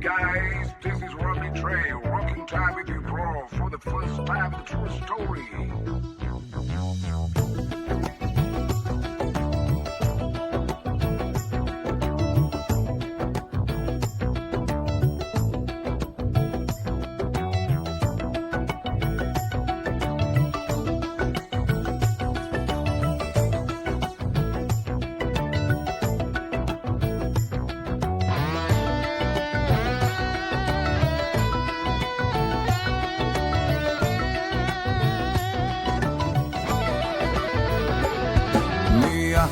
Guys, this is Rocky Trey, rocking time with you, bro, for the first time, the true story.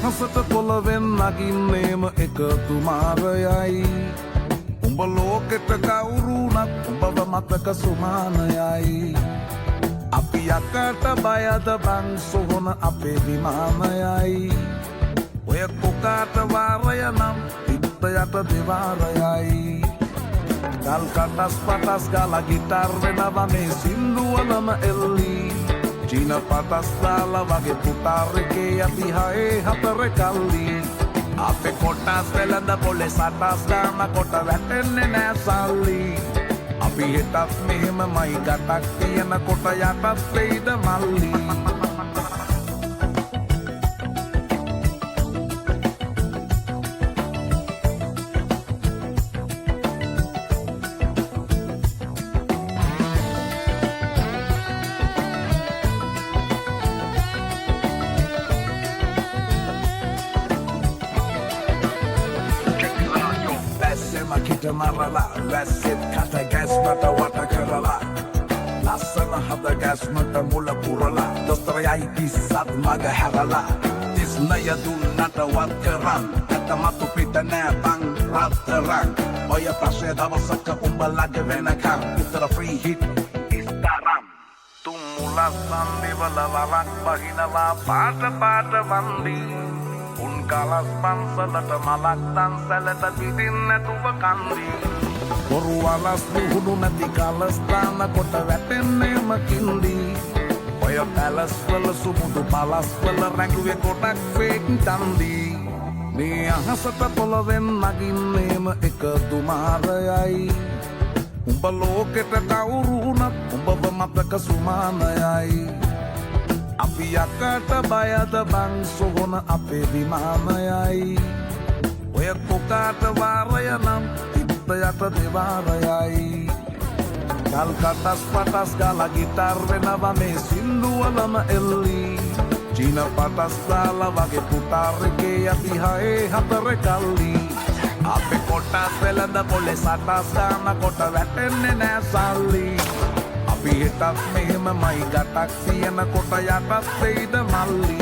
අහසට පොළවෙන් නගින්නේම එකතු මාරයයි උඹ ලෝකෙට කවුරුනත් උඹව මතක සුමානයයි අපි යකට බයද බං සොහොන අපේ විමානයයි ඔය කොකාට වාරය නම් පිට යට දෙවාරයයි ගල් කටස් පටස් ගාලා ගිටාර් වෙනවා මේ සින්දුවලම එල්ලී චීන පටස් දාලා වගේ පුතාරකේ අපි හයේ හතර කල්ලි අපේ කොටස් වෙලඳ පොලේ සටස් ගාන කොට වැටෙන්නේ නෑ සල්ලි අපි හිතත් මෙහෙමමයි ගටක් තියෙන කොට යටත් වෙයිද මල්ලි Kita marala, වැස්සෙත් කට ගැස් මට වට කරලා ලස්සන හද ගැස් මට මුල පුරලා දොස්තරයයි පිස්සත් මග හැරලා තිස්නය දුන්නට වත් කරන් ඇත මතු පිට නෑ බං රත්තරන් ඔය ප්‍රශ්නය දවසක උඹලගේ වෙනකම් උත්තර ෆ්‍රී හිට් ඉස්තරම් තුම් මුලස් සන්දිවල වරක් බහිනවා පාට පාට වන්දී උන් කලස් පන්සලට මලක් දන්සලට පිටින් නැතුව කන්දී බොරු වලස් විහුණු නැති කලස්ථාන කොට වැටෙන්නේම කින්දී ඔය පැලස් වල සුමුදු පලස් වල රැඟුවේ කොටක් ෆේක් තන්දී මේ අහසට පොළවෙන් නගින්නේම එකතු මාරයයි උඹ ලෝකෙට කවුරුනත් උඹව මතක සුමානයයි අපි යකට බයද බං සොහොන අපේ විමානයයි ඔය කොකාට වාරය නම් පිට යට දෙවාරයයි ගල් කටස් පටස් ගාලා ගිටාර් වෙනවා මේ සින්දුවලම එල්ලී චීන පටස් දාලා වගේ පුතාරකේ අපි හයේ හතර කල්ලි අපේ කොටස් වෙලඳ පොලේ සටස් ගාන කොට වැටෙන්නේ නෑ සල්ලි අපි හිතත් මෙහෙමමයි ගටක් තියෙන කොට යටත් වෙයිද මල්ලි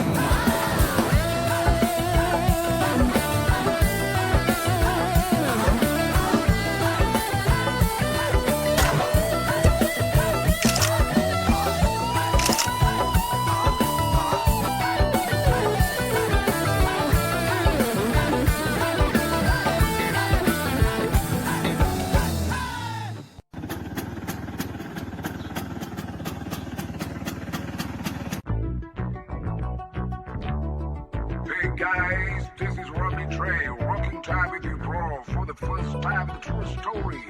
Hey guys, this is Rocky Trey, rocking time with you, bro, for the first time, the true story.